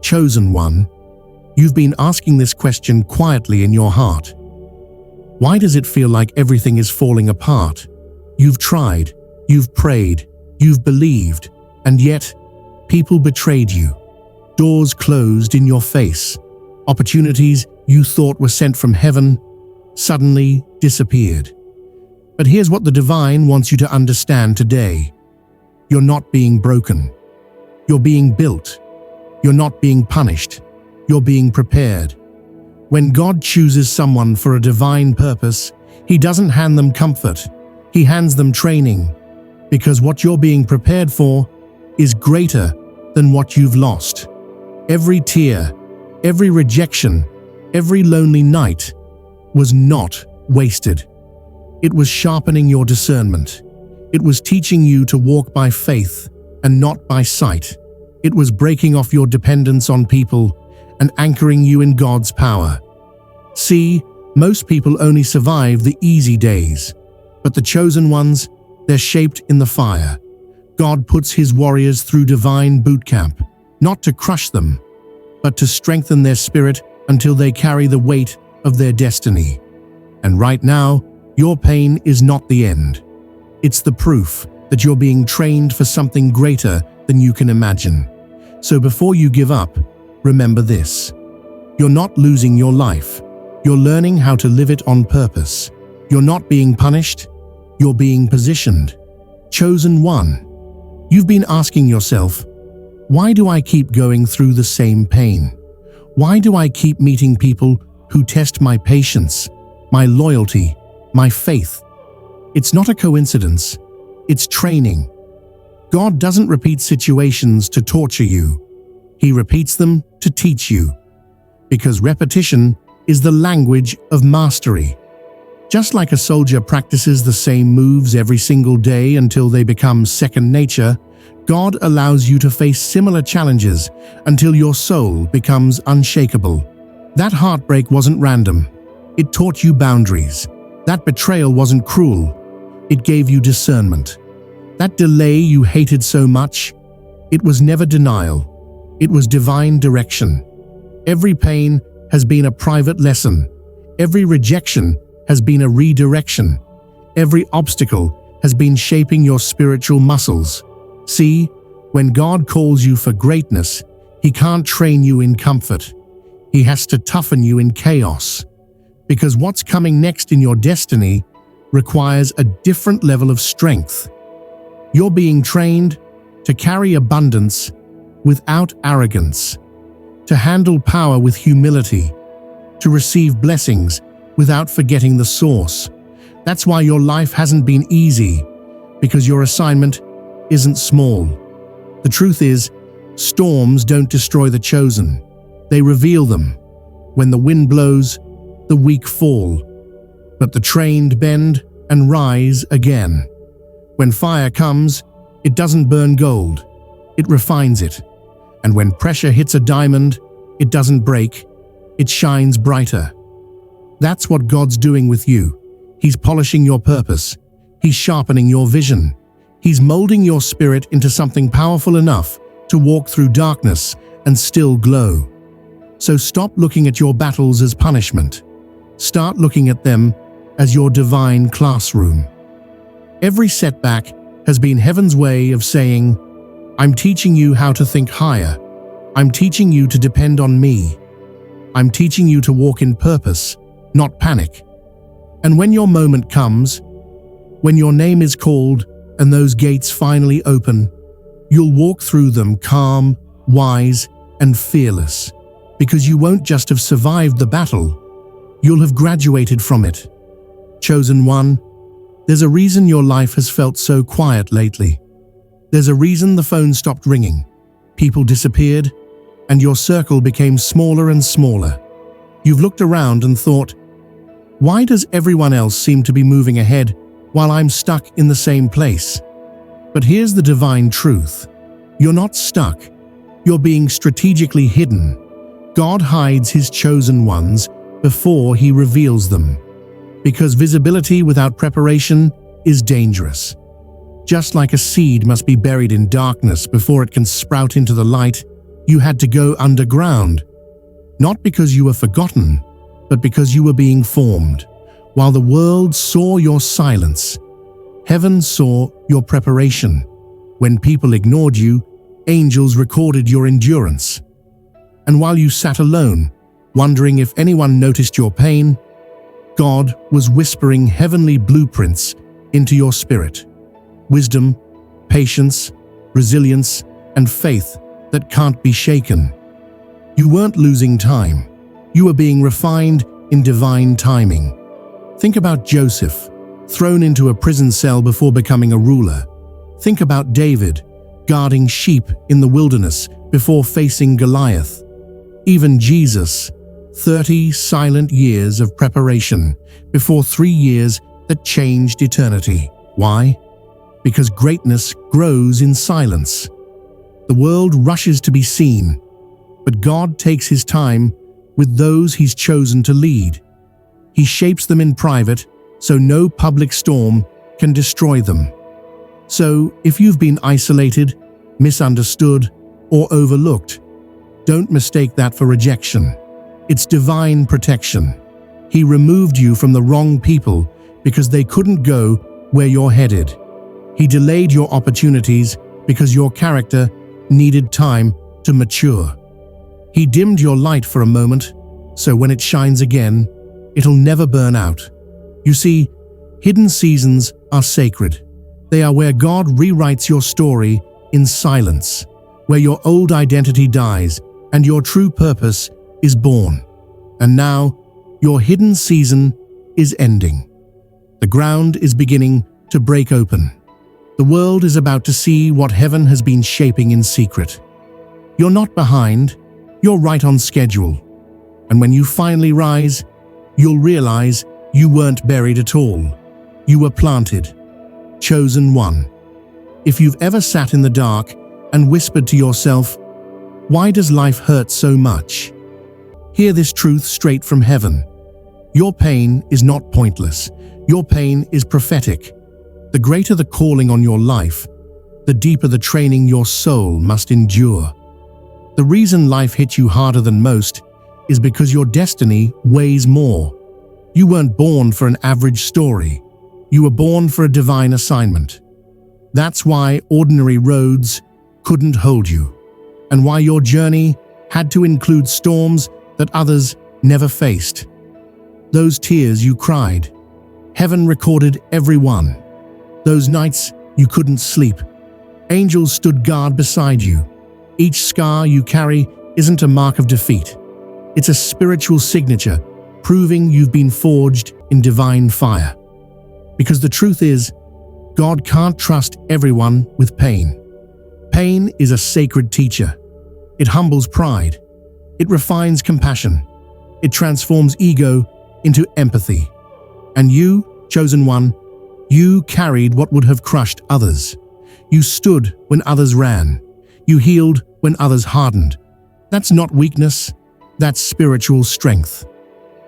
Chosen one, you've been asking this question quietly in your heart. Why does it feel like everything is falling apart? You've tried, you've prayed, you've believed, and yet people betrayed you. Doors closed in your face. Opportunities you thought were sent from heaven suddenly disappeared. But here's what the divine wants you to understand today. You're not being broken. You're being built. You're not being punished. You're being prepared. When God chooses someone for a divine purpose, He doesn't hand them comfort. He hands them training. Because what you're being prepared for is greater than what you've lost. Every tear, every rejection, every lonely night was not wasted. It was sharpening your discernment. It was teaching you to walk by faith and not by sight. It was breaking off your dependence on people and anchoring you in God's power. See, most people only survive the easy days, but the chosen ones, they're shaped in the fire. God puts His warriors through divine boot camp, not to crush them, but to strengthen their spirit until they carry the weight of their destiny. And right now, your pain is not the end. It's the proof that you're being trained for something greater than you can imagine. So before you give up, remember this. You're not losing your life. You're learning how to live it on purpose. You're not being punished. You're being positioned. Chosen one. You've been asking yourself, why do I keep going through the same pain? Why do I keep meeting people who test my patience, my loyalty, my faith? It's not a coincidence. It's training. God doesn't repeat situations to torture you. He repeats them to teach you. Because repetition is the language of mastery. Just like a soldier practices the same moves every single day until they become second nature, God allows you to face similar challenges until your soul becomes unshakable. That heartbreak wasn't random. It taught you boundaries. That betrayal wasn't cruel. It gave you discernment. That delay you hated so much, it was never denial. It was divine direction. Every pain has been a private lesson. Every rejection has been a redirection. Every obstacle has been shaping your spiritual muscles. See, when God calls you for greatness, He can't train you in comfort. He has to toughen you in chaos. Because what's coming next in your destiny requires a different level of strength. You're being trained to carry abundance without arrogance, to handle power with humility, to receive blessings without forgetting the source. That's why your life hasn't been easy, because your assignment isn't small. The truth is, storms don't destroy the chosen. They reveal them. When the wind blows, the weak fall, but the trained bend and rise again. When fire comes, it doesn't burn gold, it refines it. And when pressure hits a diamond, it doesn't break, it shines brighter. That's what God's doing with you. He's polishing your purpose. He's sharpening your vision. He's molding your spirit into something powerful enough to walk through darkness and still glow. So stop looking at your battles as punishment. Start looking at them as your divine classroom. Every setback has been heaven's way of saying, I'm teaching you how to think higher. I'm teaching you to depend on me. I'm teaching you to walk in purpose, not panic. And when your moment comes, when your name is called and those gates finally open, you'll walk through them calm, wise, and fearless. Because you won't just have survived the battle, you'll have graduated from it. Chosen one, there's a reason your life has felt so quiet lately. There's a reason the phone stopped ringing, people disappeared, and your circle became smaller and smaller. You've looked around and thought, why does everyone else seem to be moving ahead while I'm stuck in the same place? But here's the divine truth. You're not stuck. You're being strategically hidden. God hides His chosen ones before He reveals them. Because visibility without preparation is dangerous. Just like a seed must be buried in darkness before it can sprout into the light, You had to go underground, not because you were forgotten, but because you were being formed. While the world saw your silence, heaven saw your preparation. When people ignored you, angels recorded your endurance. And while you sat alone, wondering if anyone noticed your pain, God was whispering heavenly blueprints into your spirit. Wisdom, patience, resilience, and faith that can't be shaken. You weren't losing time. You were being refined in divine timing. Think about Joseph, thrown into a prison cell before becoming a ruler. Think about David, guarding sheep in the wilderness before facing Goliath. Even Jesus, 30 silent years of preparation before 3 years that changed eternity. Why? Because greatness grows in silence. The world rushes to be seen, but God takes his time with those he's chosen to lead. He shapes them in private so no public storm can destroy them. So, if you've been isolated, misunderstood, or overlooked, don't mistake that for rejection. It's divine protection. He removed you from the wrong people because they couldn't go where you're headed. He delayed your opportunities because your character needed time to mature. He dimmed your light for a moment, so when it shines again, it'll never burn out. You see, hidden seasons are sacred. They are where God rewrites your story in silence, where your old identity dies and your true purpose is born. And now, your hidden season is ending. The ground is beginning to break open. The world is about to see what heaven has been shaping in secret. You're not behind, you're right on schedule. And when you finally rise, you'll realize you weren't buried at all. You were planted, chosen one. If you've ever sat in the dark and whispered to yourself, "Why does life hurt so much?" Hear this truth straight from heaven. Your pain is not pointless. Your pain is prophetic. The greater the calling on your life, the deeper the training your soul must endure. The reason life hit you harder than most is because your destiny weighs more. You weren't born for an average story. You were born for a divine assignment. That's why ordinary roads couldn't hold you, and why your journey had to include storms that others never faced. Those tears you cried, heaven recorded every one. Those nights you couldn't sleep, angels stood guard beside you. Each scar you carry isn't a mark of defeat. It's a spiritual signature, proving you've been forged in divine fire. Because the truth is, God can't trust everyone with pain. Pain is a sacred teacher. It humbles pride. It refines compassion. It transforms ego into empathy. And you, chosen one, you carried what would have crushed others. You stood when others ran. You healed when others hardened. That's not weakness, that's spiritual strength.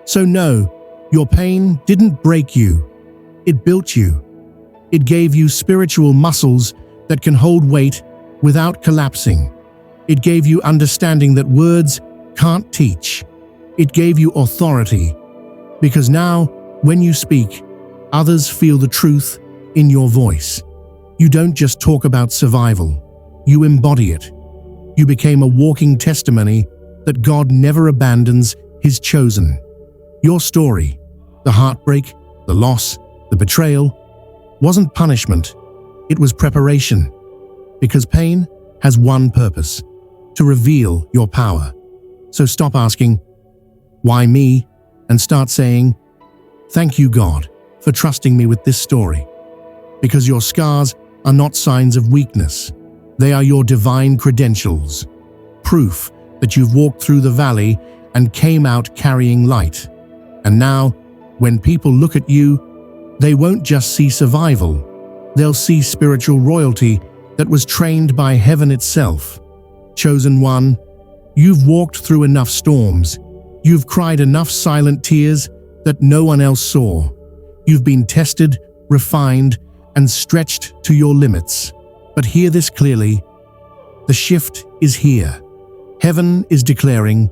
So no, your pain didn't break you. It built you. It gave you spiritual muscles that can hold weight without collapsing. It gave you understanding that words can't teach. It gave you authority. Because now, when you speak, others feel the truth in your voice. You don't just talk about survival, you embody it. You became a walking testimony that God never abandons his chosen. Your story, the heartbreak, the loss, the betrayal, wasn't punishment, it was preparation. Because pain has one purpose, to reveal your power. So stop asking, "Why me?" and start saying, "Thank you, God, for trusting me with this story." Because your scars are not signs of weakness. They are your divine credentials, proof that you've walked through the valley and came out carrying light. And now, when people look at you, they won't just see survival, they'll see spiritual royalty that was trained by heaven itself. Chosen one, you've walked through enough storms. You've cried enough silent tears that no one else saw. You've been tested, refined, and stretched to your limits. But hear this clearly. The shift is here. Heaven is declaring,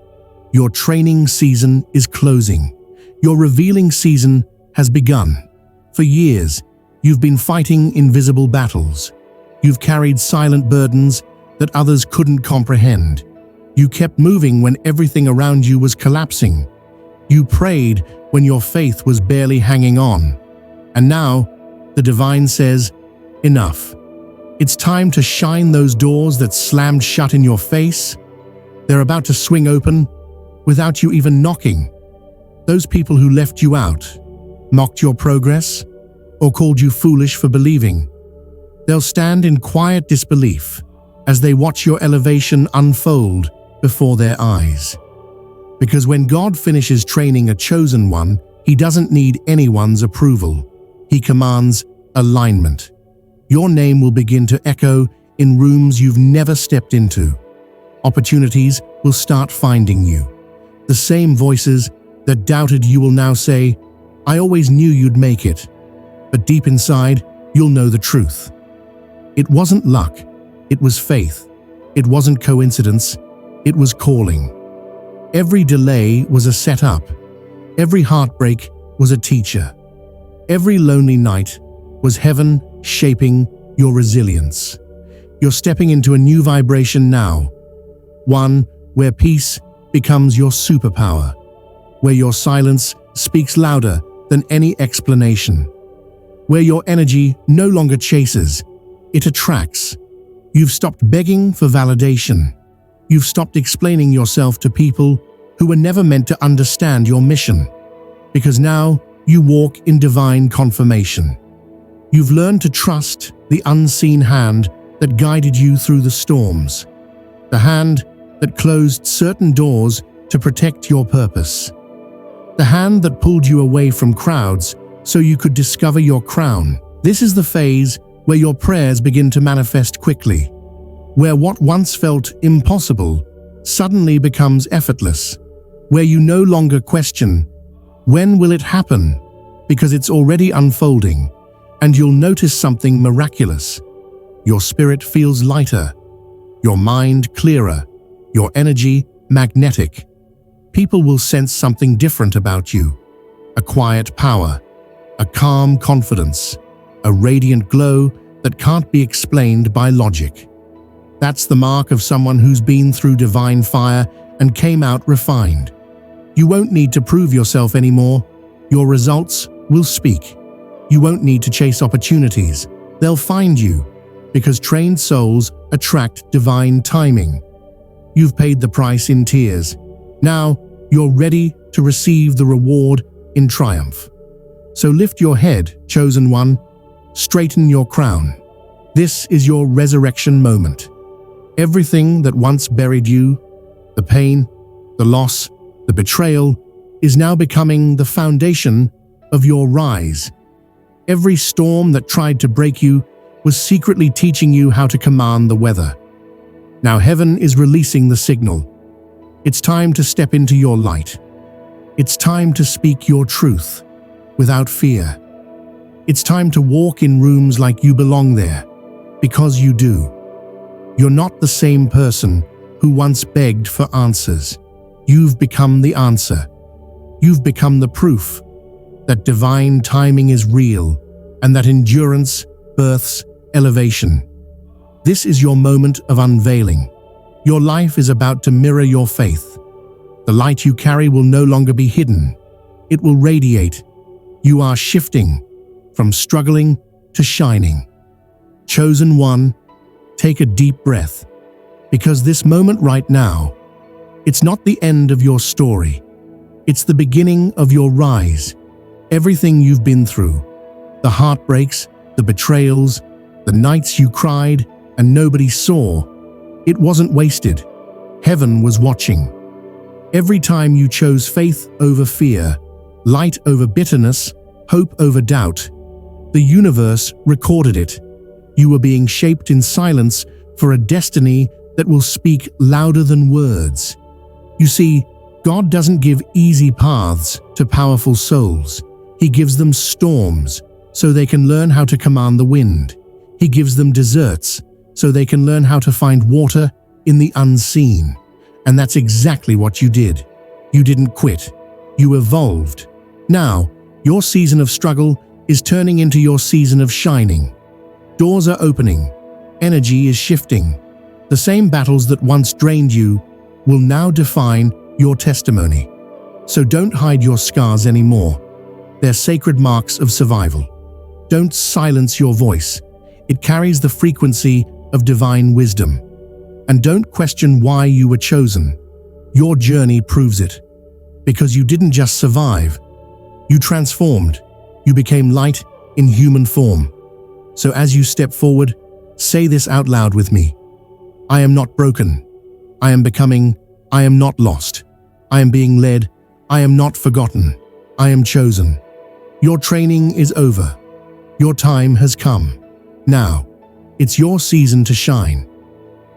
your training season is closing. Your revealing season has begun. For years, you've been fighting invisible battles. You've carried silent burdens that others couldn't comprehend. You kept moving when everything around you was collapsing. You prayed when your faith was barely hanging on. And now, the divine says, enough. It's time to shine those doors that slammed shut in your face. They're about to swing open without you even knocking. Those people who left you out, mocked your progress, or called you foolish for believing, they'll stand in quiet disbelief as they watch your elevation unfold before their eyes. Because when God finishes training a chosen one, He doesn't need anyone's approval. He commands alignment. Your name will begin to echo in rooms you've never stepped into. Opportunities will start finding you. The same voices that doubted you will now say, I always knew you'd make it. But deep inside, you'll know the truth. It wasn't luck. It was faith. It wasn't coincidence. It was calling. Every delay was a setup. Every heartbreak was a teacher. Every lonely night was heaven shaping your resilience. You're stepping into a new vibration now, one where peace becomes your superpower, where your silence speaks louder than any explanation, where your energy no longer chases, it attracts. You've stopped begging for validation. You've stopped explaining yourself to people who were never meant to understand your mission, because now you walk in divine confirmation. You've learned to trust the unseen hand that guided you through the storms, the hand that closed certain doors to protect your purpose, the hand that pulled you away from crowds so you could discover your crown. This is the phase where your prayers begin to manifest quickly, where what once felt impossible suddenly becomes effortless, where you no longer question, when will it happen? Because it's already unfolding, and you'll notice something miraculous. Your spirit feels lighter, your mind clearer, your energy magnetic. People will sense something different about you, a quiet power, a calm confidence, a radiant glow that can't be explained by logic. That's the mark of someone who's been through divine fire and came out refined. You won't need to prove yourself anymore. Your results will speak. You won't need to chase opportunities. They'll find you, because trained souls attract divine timing. You've paid the price in tears. Now, you're ready to receive the reward in triumph. So lift your head, chosen one. Straighten your crown. This is your resurrection moment. Everything that once buried you, the pain, the loss, the betrayal, is now becoming the foundation of your rise. Every storm that tried to break you was secretly teaching you how to command the weather. Now heaven is releasing the signal. It's time to step into your light. It's time to speak your truth without fear. It's time to walk in rooms like you belong there, because you do. You're not the same person who once begged for answers. You've become the answer. You've become the proof that divine timing is real and that endurance births elevation. This is your moment of unveiling. Your life is about to mirror your faith. The light you carry will no longer be hidden. It will radiate. You are shifting from struggling to shining. Chosen one, take a deep breath, because this moment right now, it's not the end of your story. It's the beginning of your rise. Everything you've been through, the heartbreaks, the betrayals, the nights you cried and nobody saw, it wasn't wasted. Heaven was watching. Every time you chose faith over fear, light over bitterness, hope over doubt, the universe recorded it. You were being shaped in silence for a destiny that will speak louder than words. You see, God doesn't give easy paths to powerful souls. He gives them storms so they can learn how to command the wind. He gives them deserts so they can learn how to find water in the unseen. And that's exactly what you did. You didn't quit. You evolved. Now, your season of struggle is turning into your season of shining. Doors are opening. Energy is shifting. The same battles that once drained you will now define your testimony. So don't hide your scars anymore. They're sacred marks of survival. Don't silence your voice. It carries the frequency of divine wisdom. And don't question why you were chosen. Your journey proves it. Because you didn't just survive. You transformed. You became light in human form. So as you step forward, say this out loud with me. I am not broken. I am becoming. I am not lost. I am being led. I am not forgotten. I am chosen. Your training is over. Your time has come. Now, it's your season to shine.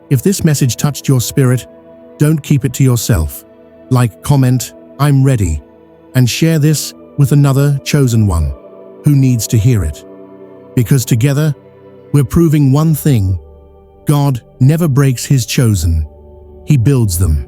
If this message touched your spirit, don't keep it to yourself. Like, comment, I'm ready, and share this with another chosen one who needs to hear it. Because together, we're proving one thing: God never breaks his chosen. He builds them.